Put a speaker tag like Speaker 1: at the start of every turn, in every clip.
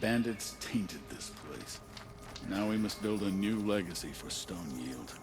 Speaker 1: bandits tainted this place. Now we must build a new legacy for Stone Yield.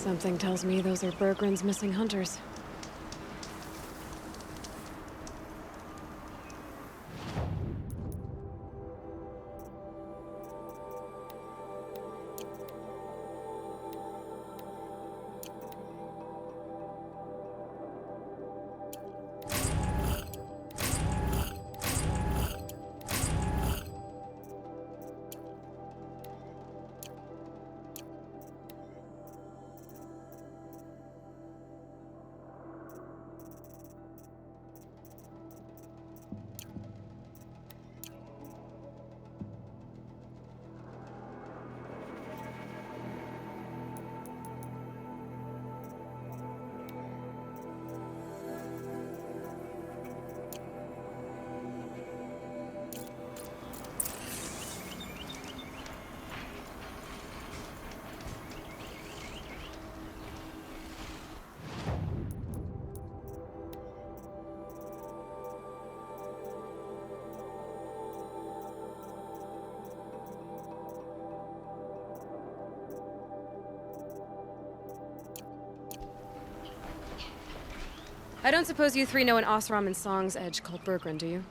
Speaker 2: Something tells me those are Bergren's missing hunters. I don't suppose you three know an Osram and Song's edge called Bergren, do you?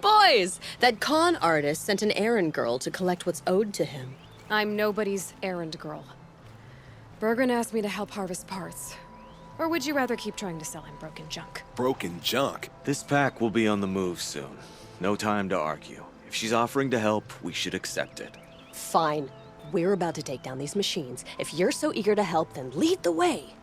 Speaker 3: Boys, that con artist sent an errand girl to collect what's owed to him.
Speaker 2: I'm nobody's errand girl. Bergren asked me to help harvest parts. Or would you rather keep trying to sell him broken junk?
Speaker 4: Broken junk?
Speaker 5: This pack will be on the move soon. No time to argue. If she's offering to help, we should accept it.
Speaker 3: Fine. We're about to take down these machines. If you're so eager to help, then lead the way.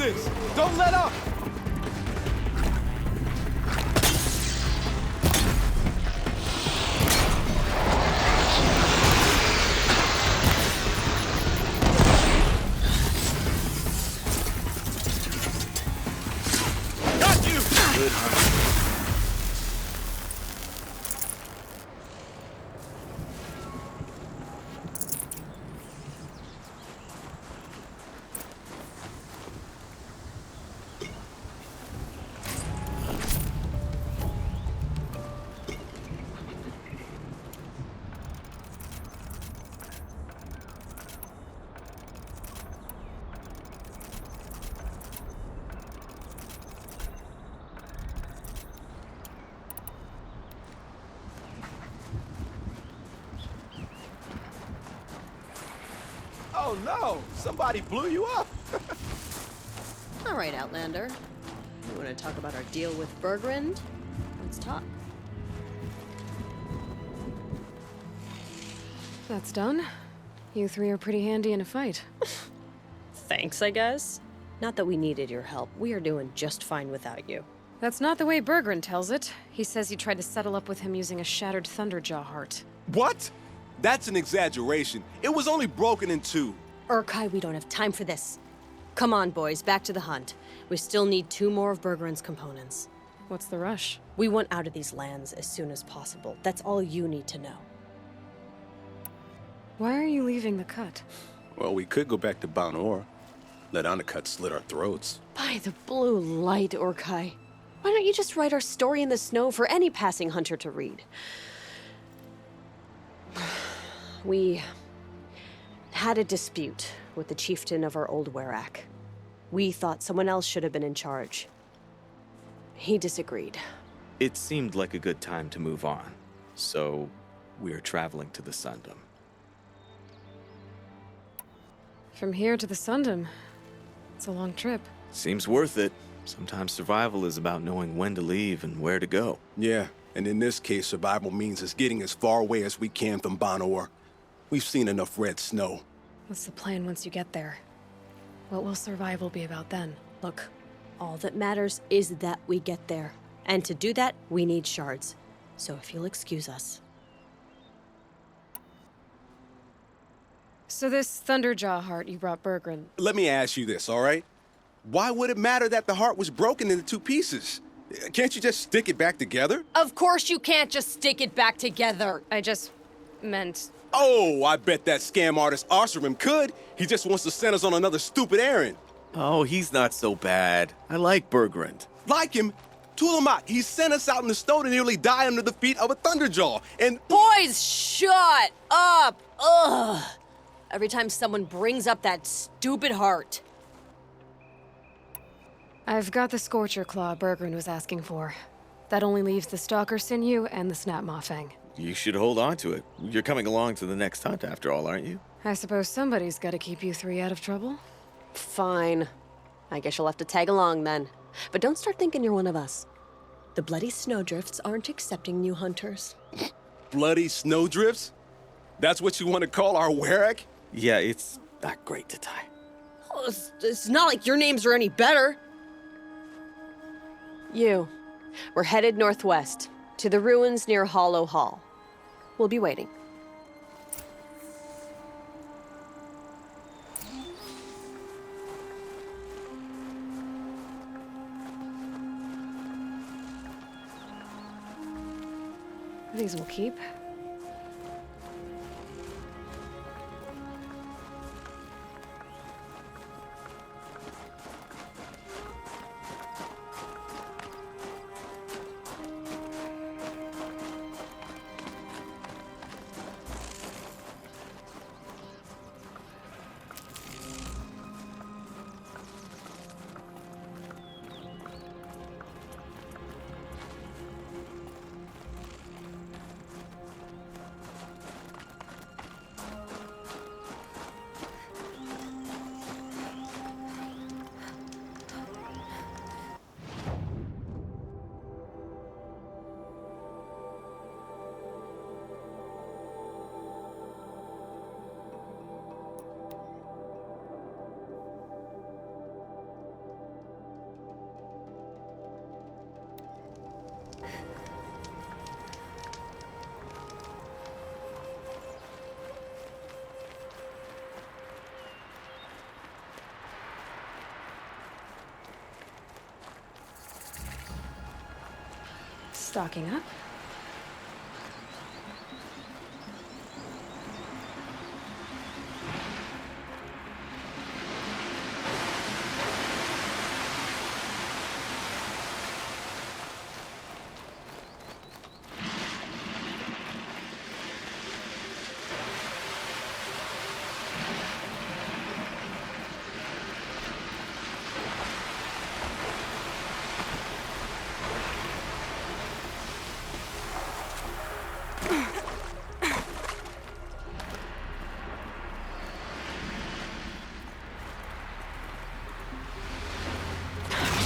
Speaker 4: this! Don't let up!
Speaker 1: Got you! Good hunting.
Speaker 4: Oh no! Somebody blew you up!
Speaker 3: All right, Outlander. You want to talk about our deal with Bergrund? Let's talk.
Speaker 2: That's done. You three are pretty handy in a fight.
Speaker 3: Thanks, I guess. Not that we needed your help. We are doing just fine without you.
Speaker 2: That's not the way Bergrund tells it. He says you tried to settle up with him using a shattered Thunderjaw heart.
Speaker 4: What? That's an exaggeration. It was only broken in two.
Speaker 3: Urkai, we don't have time for this. Come on, boys, back to the hunt. We still need 2 more of Bergrund's components.
Speaker 2: What's the rush?
Speaker 3: We want out of these lands as soon as possible. That's all you need to know.
Speaker 2: Why are you leaving the cut?
Speaker 4: Well, we could go back to Banor. Let Undercut slit our throats.
Speaker 3: By the blue light, Urkai. Why don't you just write our story in the snow for any passing hunter to read? We had a dispute with the chieftain of our old Werak. We thought someone else should have been in charge. He disagreed.
Speaker 5: It seemed like a good time to move on, so we're traveling to the Sundom.
Speaker 2: From here to the Sundom. It's a long trip.
Speaker 5: Seems worth it. Sometimes survival is about knowing when to leave and where to go.
Speaker 4: Yeah, and in this case, survival means us getting as far away as we can from Banor. We've seen enough red snow.
Speaker 2: What's the plan once you get there? What will survival be about then?
Speaker 3: Look, all that matters is that we get there. And to do that, we need shards. So if you'll excuse us.
Speaker 2: So this Thunderjaw heart you brought Bergrund.
Speaker 4: Let me ask you this, all right? Why would it matter that the heart was broken into 2 pieces? Can't you just stick it back together?
Speaker 3: Of course you can't just stick it back together.
Speaker 2: I just meant...
Speaker 4: Oh, I bet that scam artist Arsarim could. He just wants to send us on another stupid errand.
Speaker 5: Oh, he's not so bad. I like Bergrund.
Speaker 4: Like him, Tulamak, he sent us out in the snow to nearly die under the feet of a Thunderjaw. And
Speaker 3: Boys, shut up! Ugh! Every time someone brings up that stupid heart.
Speaker 2: I've got the Scorcher Claw Bergrund was asking for. That only leaves the Stalker Sinew and the Snap Maw Fang.
Speaker 5: You should hold on to it. You're coming along to the next hunt after all, aren't you?
Speaker 2: I suppose somebody's gotta keep you 3 out of trouble.
Speaker 3: Fine. I guess you'll have to tag along then. But don't start thinking you're one of us. The bloody snowdrifts aren't accepting new hunters.
Speaker 4: bloody snowdrifts? That's what you want to call our Werak?
Speaker 5: Yeah, it's not great to tie.
Speaker 3: Oh, it's not like your names are any better. We're headed northwest, to the ruins near Hollow Hall. We'll be waiting.
Speaker 2: These will keep. stocking up.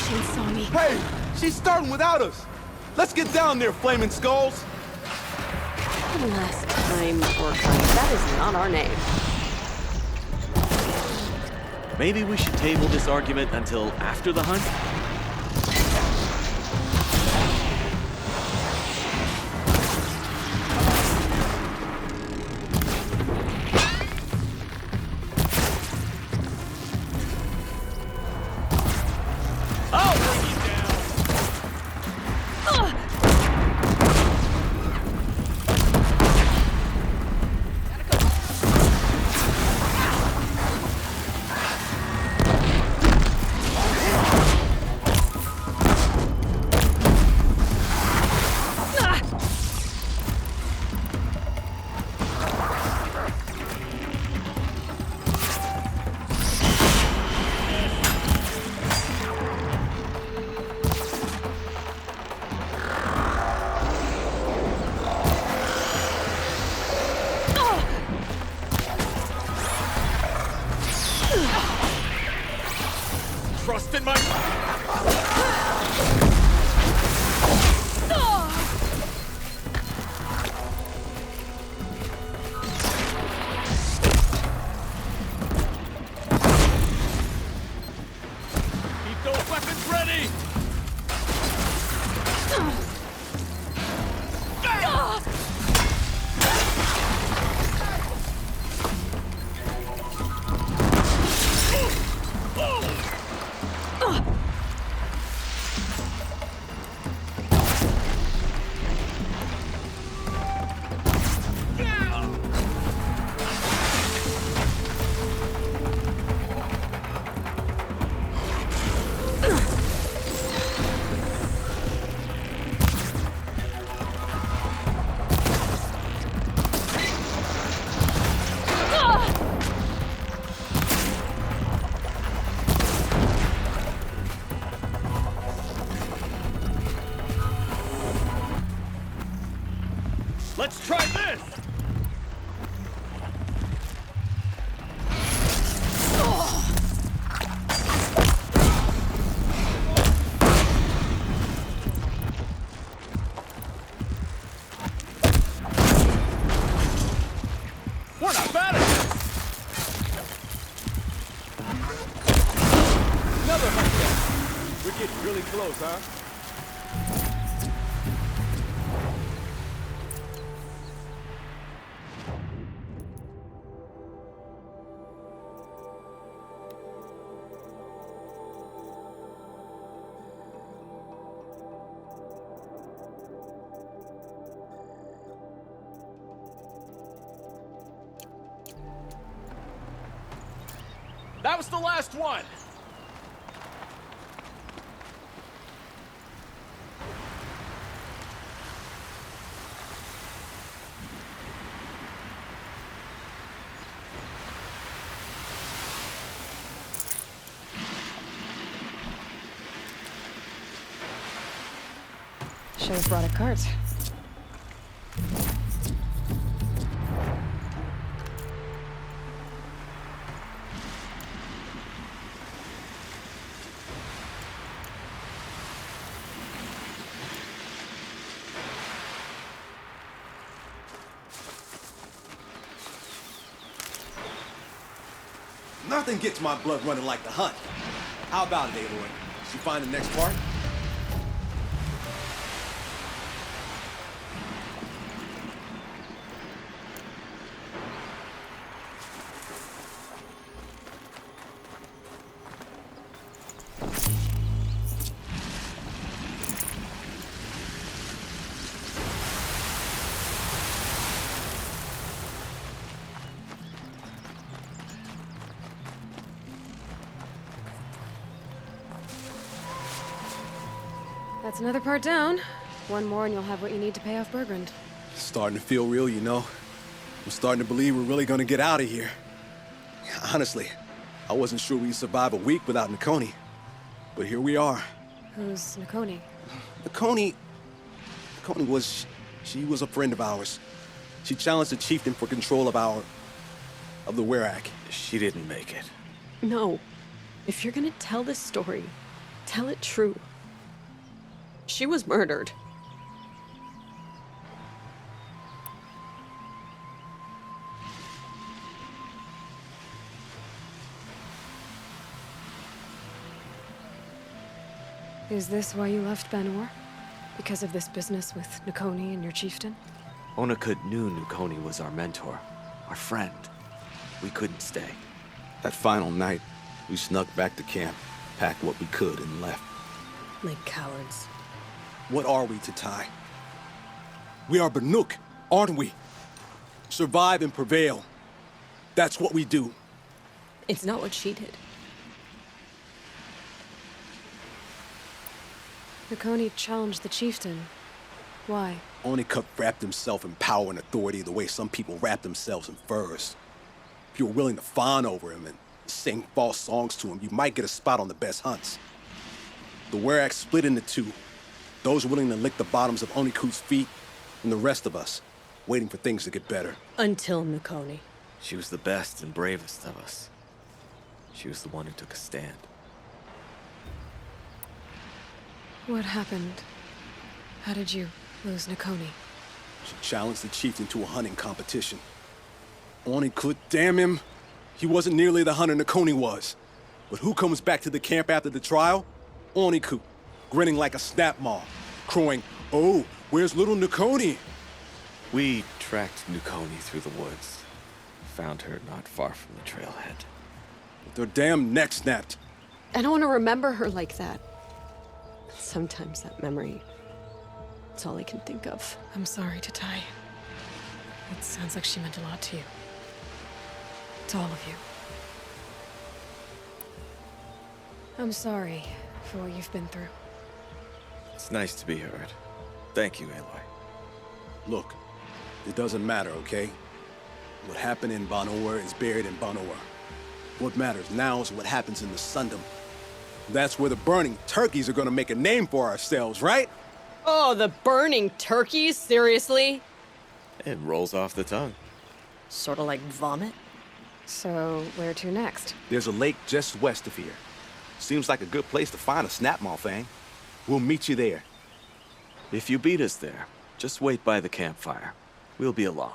Speaker 2: She saw me.
Speaker 6: Hey, she's starting without us. Let's get down there, flaming skulls.
Speaker 3: Last time, Orkai, that is not our name.
Speaker 5: Maybe we should table this argument until after the hunt?
Speaker 6: Trust in my... Keep those weapons ready! Let's try this! We're not bad at this! Another hunter! We're getting really close, huh? That was the last one!
Speaker 2: Should have brought a cart.
Speaker 4: Nothing gets my blood running like the hunt. How about it, Aloy? Did you find the next part?
Speaker 2: That's another part down. One more and you'll have what you need to pay off Bergrand.
Speaker 4: Starting to feel real, you know. I'm starting to believe we're really gonna get out of here. Honestly, I wasn't sure we'd survive a week without Nakoni. But here we are.
Speaker 2: Who's Nakoni?
Speaker 4: Nakoni was... she was a friend of ours. She challenged the chieftain for control of the Werak.
Speaker 5: She didn't make it.
Speaker 3: No. If you're gonna tell this story, tell it true. She was murdered.
Speaker 2: Is this why you left Banor? Because of this business with Nakoni and your chieftain?
Speaker 5: Onakut knew Nakoni was our mentor, our friend. We couldn't stay.
Speaker 4: That final night, we snuck back to camp, packed what we could, and left.
Speaker 3: Like cowards.
Speaker 4: What are we to Tai? We are Banuk, aren't we? Survive and prevail. That's what we do.
Speaker 3: It's not what she did.
Speaker 2: Nakoni challenged the chieftain. Why?
Speaker 4: Onakut wrapped himself in power and authority the way some people wrap themselves in furs. If you were willing to fawn over him and sing false songs to him, you might get a spot on the best hunts. The Werak split into two. Those willing to lick the bottoms of Onikut's feet, and the rest of us, waiting for things to get better.
Speaker 3: Until Nakoni.
Speaker 5: She was the best and bravest of us. She was the one who took a stand.
Speaker 2: What happened? How did you lose Nakoni?
Speaker 4: She challenged the chieftain to a hunting competition. Onikut, damn him! He wasn't nearly the hunter Nakoni was. But who comes back to the camp after the trial? Onikut, grinning like a snap maw, crowing, "Oh, where's little Nakoni?"
Speaker 5: We tracked Nakoni through the woods. Found her not far from the trailhead.
Speaker 4: With their damn neck snapped.
Speaker 3: I don't want to remember her like that. Sometimes that memory, it's all I can think of.
Speaker 2: I'm sorry to Tai. It sounds like she meant a lot to you. To all of you. I'm sorry for what you've been through.
Speaker 5: It's nice to be heard. Thank you, Aloy.
Speaker 4: Look, it doesn't matter, okay? What happened in Banor is buried in Banor. What matters now is what happens in the Sundom. That's where the burning turkeys are gonna make a name for ourselves, right?
Speaker 3: Oh, the burning turkeys? Seriously?
Speaker 5: It rolls off the tongue.
Speaker 3: Sort of like vomit?
Speaker 2: So, where to next?
Speaker 6: There's a lake just west of here. Seems like a good place to find a snapmaw thing. We'll meet you there.
Speaker 5: If you beat us there, just wait by the campfire. We'll be along.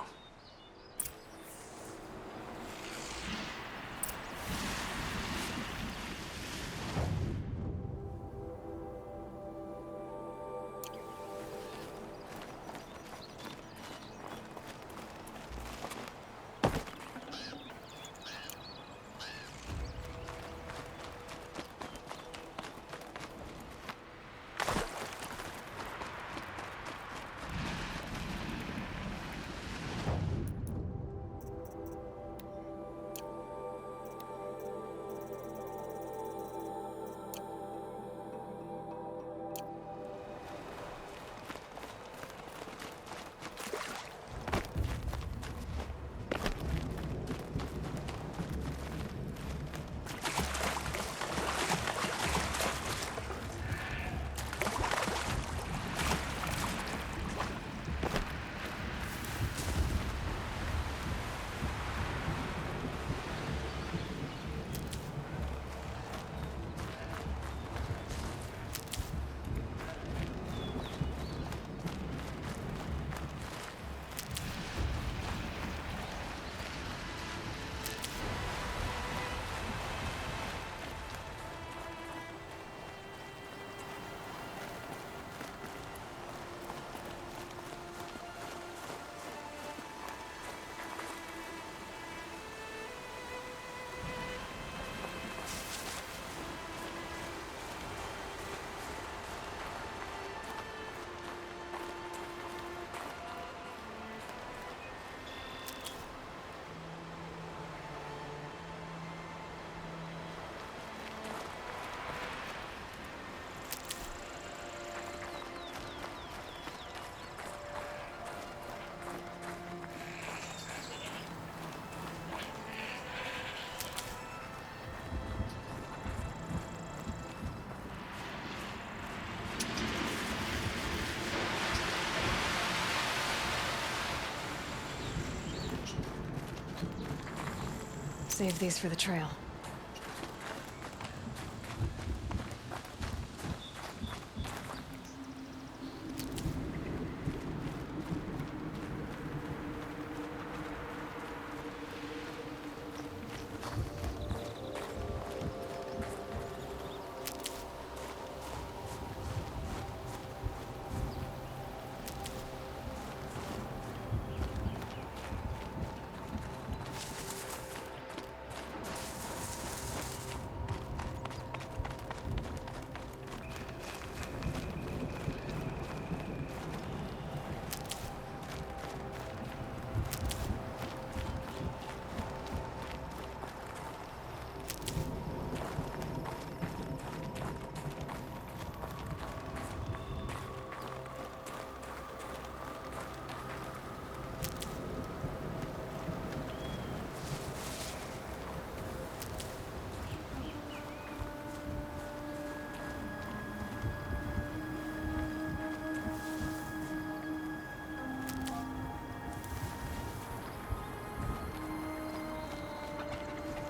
Speaker 2: Save these for the trail.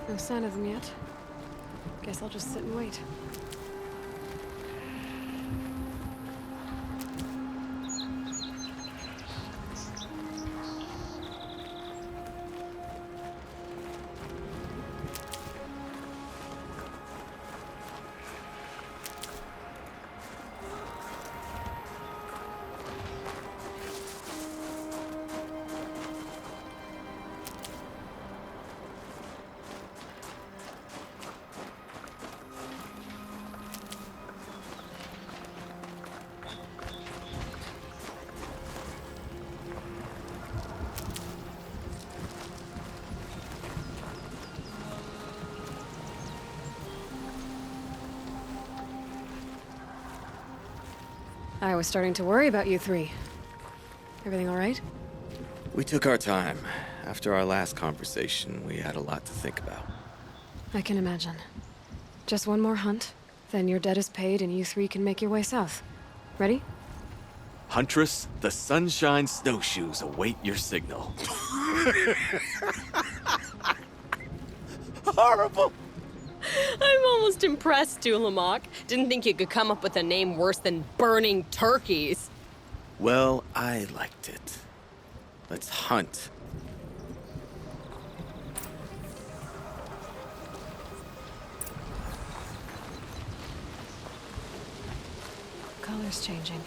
Speaker 2: No sign of them yet. Guess I'll just sit and wait. I was starting to worry about you three. Everything all right?
Speaker 5: We took our time. After our last conversation, we had a lot to think about.
Speaker 2: I can imagine. Just one more hunt, then your debt is paid and you three can make your way south. Ready?
Speaker 5: Huntress, the Sunshine Snowshoes await your signal.
Speaker 6: Horrible!
Speaker 3: I'm almost impressed, Dulamok. Didn't think you could come up with a name worse than Burning Turkeys.
Speaker 5: Well, I liked it. Let's hunt.
Speaker 2: Color's changing.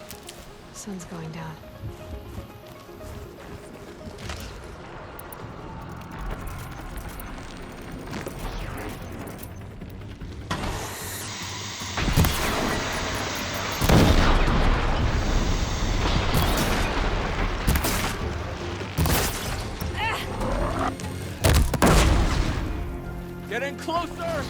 Speaker 2: Sun's going down.
Speaker 5: Getting closer!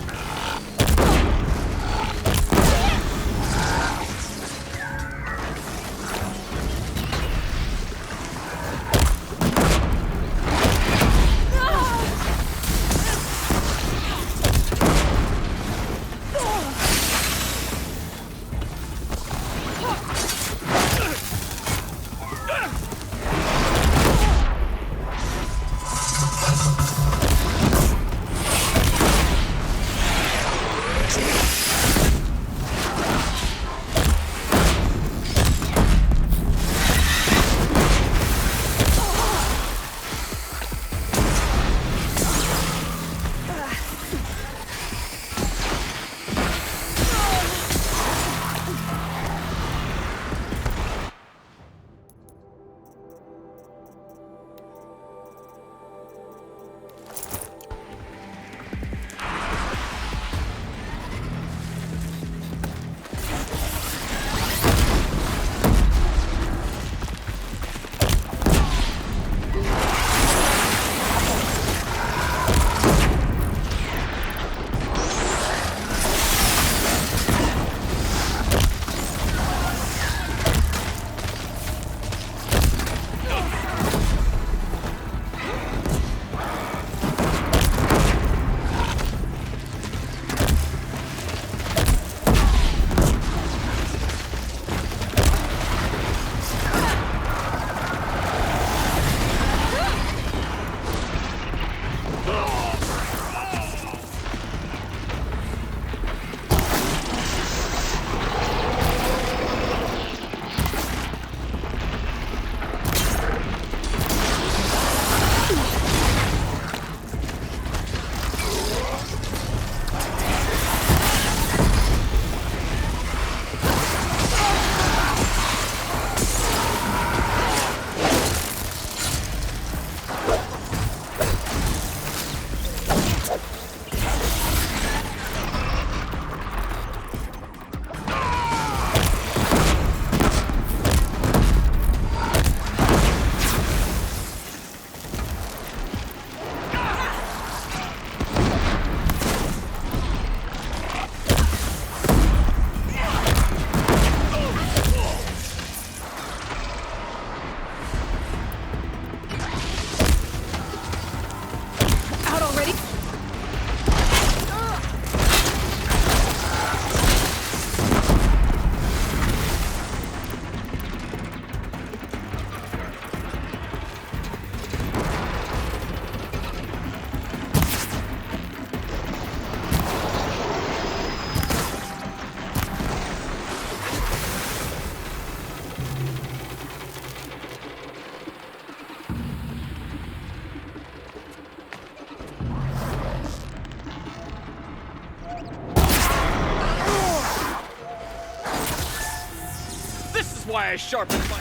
Speaker 6: eyes sharpened my...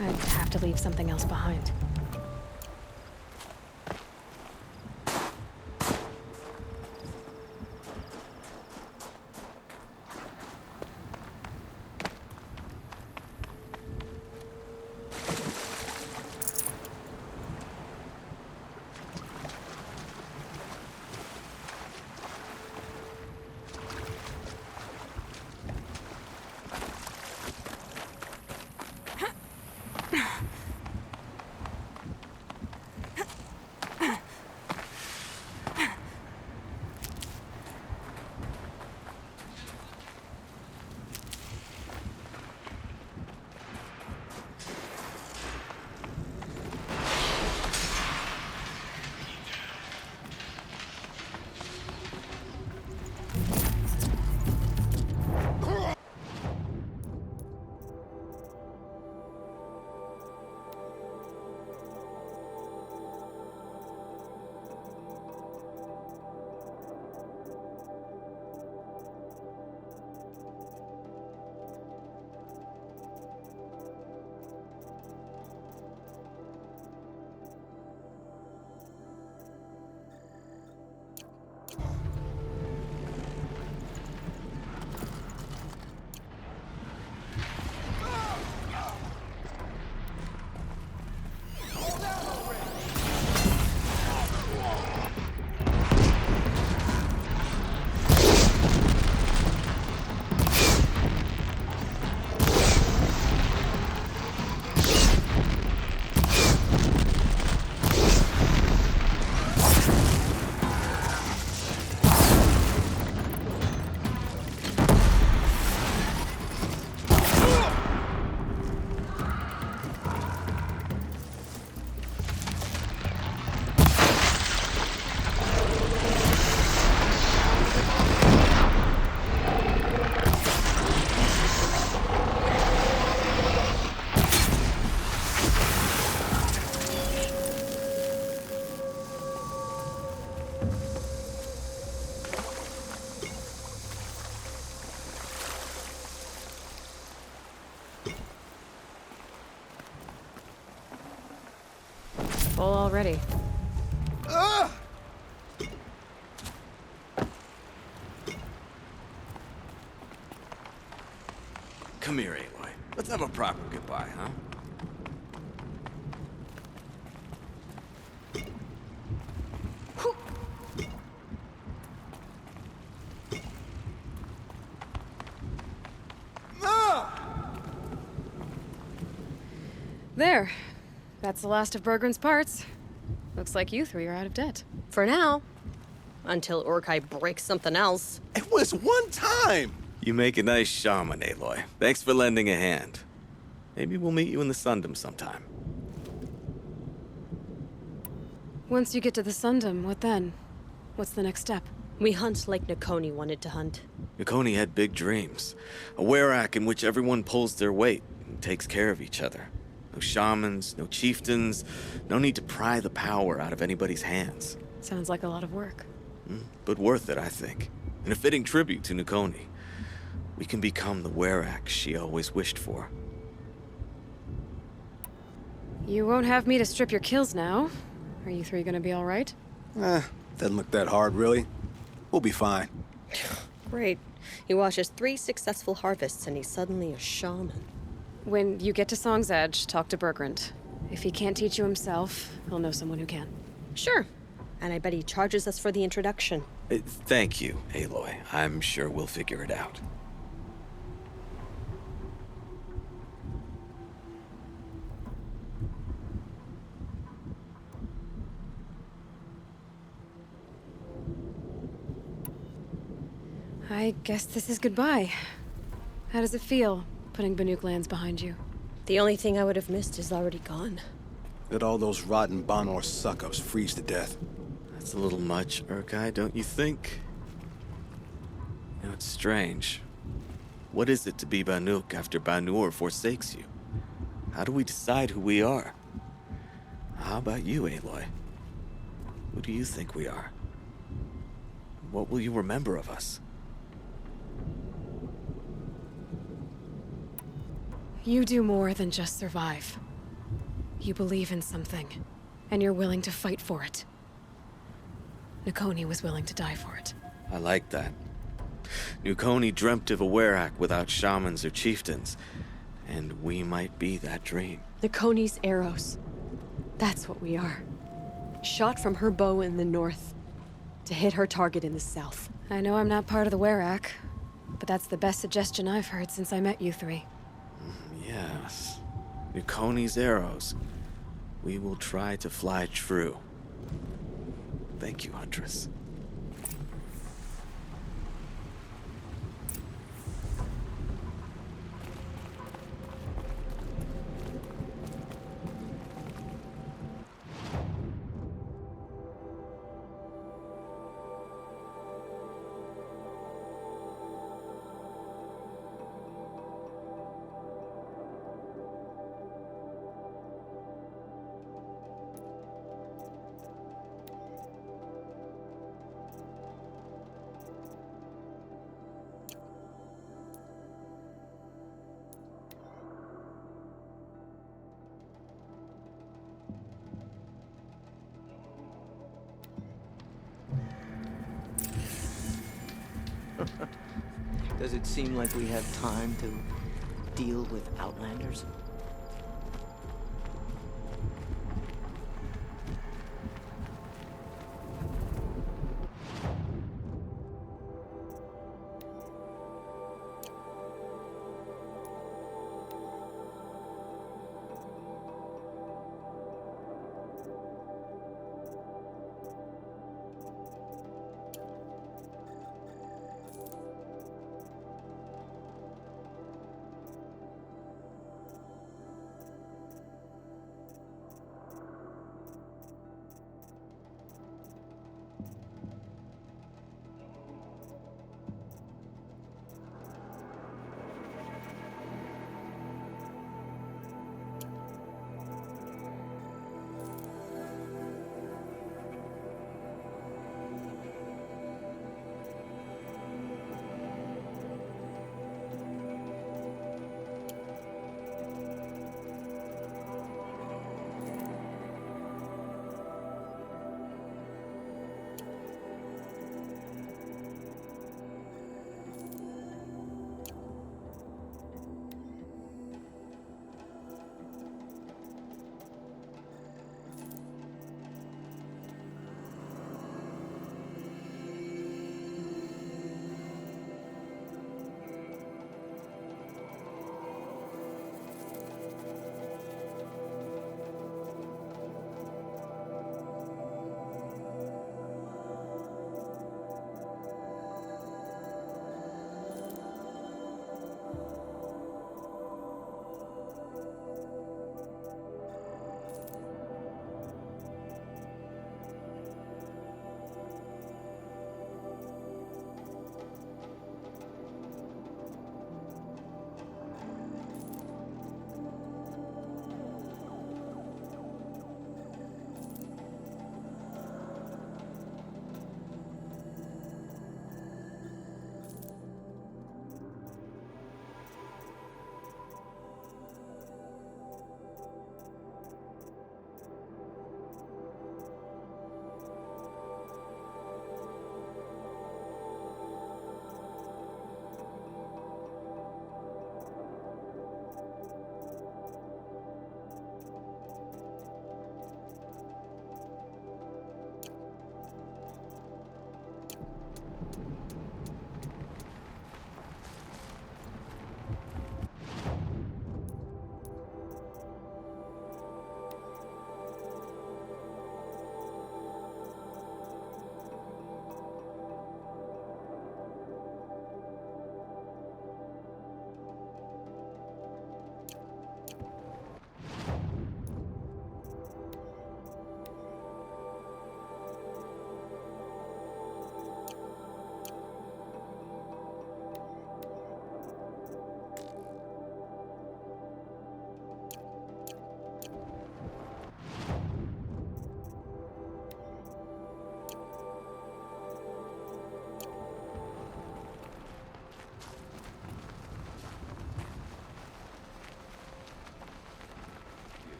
Speaker 2: I'd have to leave something else behind. Full already.
Speaker 5: Come here, Aloy. Let's have a proper goodbye, huh?
Speaker 2: There. That's the last of Bergren's parts. Looks like you three are out of debt.
Speaker 3: For now. Until Urkai breaks something else.
Speaker 4: It was one time!
Speaker 5: You make a nice shaman, Aloy. Thanks for lending a hand. Maybe we'll meet you in the Sundom sometime.
Speaker 2: Once you get to the Sundom, what then? What's the next step?
Speaker 3: We hunt like Nakoni wanted to hunt.
Speaker 5: Nakoni had big dreams. A werak in which everyone pulls their weight and takes care of each other. No shamans, no chieftains, no need to pry the power out of anybody's hands.
Speaker 2: Sounds like a lot of work.
Speaker 5: But worth it, I think. And a fitting tribute to Nakoni. We can become the werak she always wished for.
Speaker 2: You won't have me to strip your kills now. Are you three gonna be all right?
Speaker 4: Doesn't look that hard, really. We'll be fine.
Speaker 3: Great. He watches 3 successful harvests and he's suddenly a shaman.
Speaker 2: When you get to Song's Edge, talk to Bergrand. If he can't teach you himself, he'll know someone who can.
Speaker 3: Sure. And I bet he charges us for the introduction.
Speaker 5: Thank you, Aloy. I'm sure we'll figure it out.
Speaker 2: I guess this is goodbye. How does it feel, putting Banuk lands behind you?
Speaker 3: The only thing I would have missed is already gone.
Speaker 4: Let all those rotten Banor suck-ups freeze to death.
Speaker 5: That's a little much, Urkai, don't you think? You know, it's strange. What is it to be Banuk after Banur forsakes you? How do we decide who we are? How about you, Aloy? Who do you think we are? What will you remember of us?
Speaker 2: You do more than just survive. You believe in something, and you're willing to fight for it. Nakoni was willing to die for it.
Speaker 5: I like that. Nukoni dreamt of a Werak without shamans or chieftains, and we might be that dream.
Speaker 3: Nakoni's arrows. That's what we are. Shot from her bow in the north, to hit her target in the south.
Speaker 2: I know I'm not part of the Werak, but that's the best suggestion I've heard since I met you 3.
Speaker 5: Yes. Nukoni's arrows. We will try to fly true. Thank you, Huntress.
Speaker 7: Does it seem like we have time to deal with Outlanders?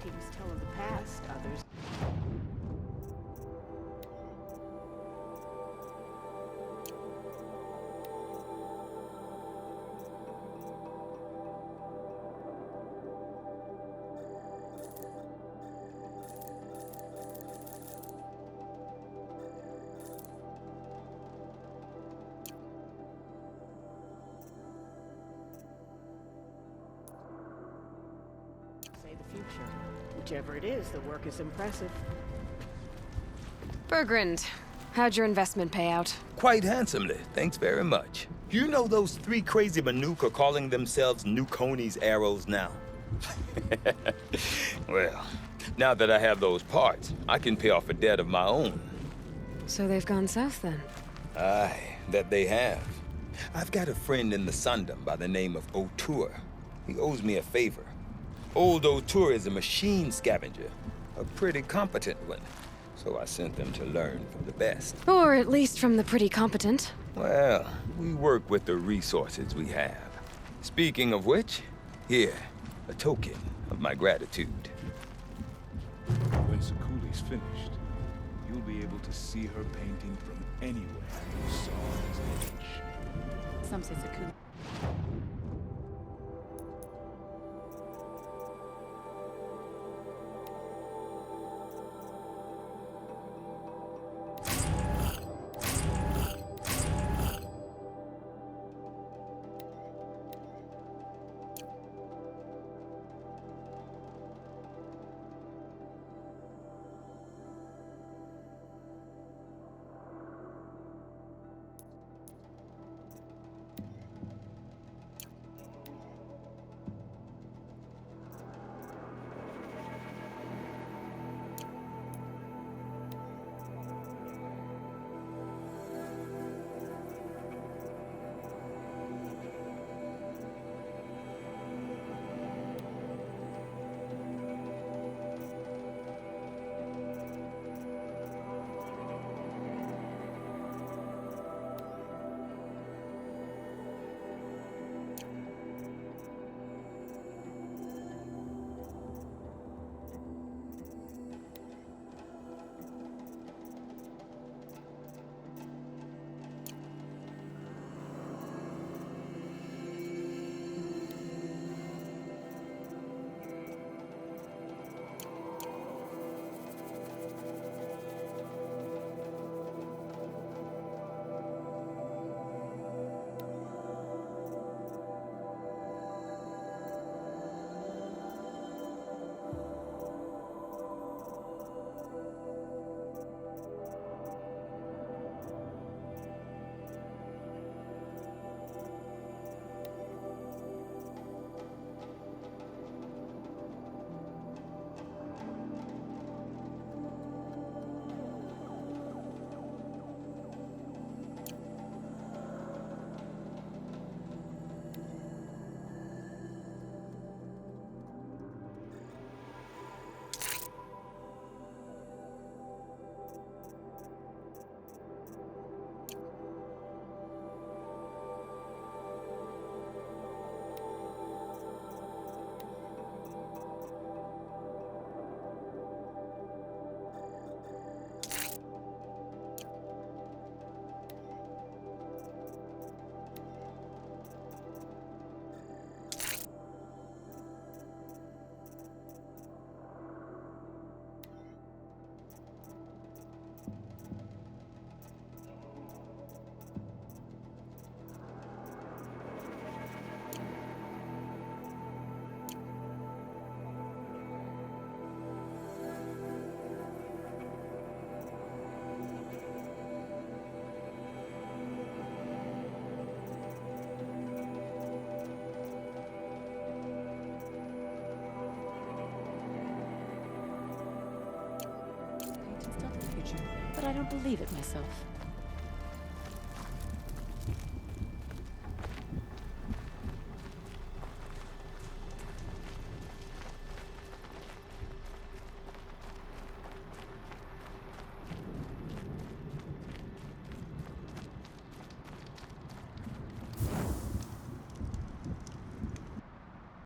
Speaker 3: paintings tell of the past, others. Say the future. Whichever it is, the work is impressive.
Speaker 2: Bergrand, how'd your investment pay out?
Speaker 8: Quite handsomely, thanks very much. You know those three crazy Manuke are calling themselves Nukoni's arrows now? Well, now that I have those parts, I can pay off a debt of my own.
Speaker 2: So they've gone south then?
Speaker 8: Aye, that they have. I've got a friend in the Sundom by the name of O'Toole. He owes me a favor. Old O'Toole is a machine scavenger, a pretty competent one. So I sent them to learn from the best.
Speaker 2: Or at least from the pretty competent.
Speaker 8: Well, we work with the resources we have. Speaking of which, here, a token of my gratitude.
Speaker 1: When Sakuli's finished, you'll be able to see her painting from anywhere you saw his image.
Speaker 9: Some say Sakuna. But I don't believe it myself.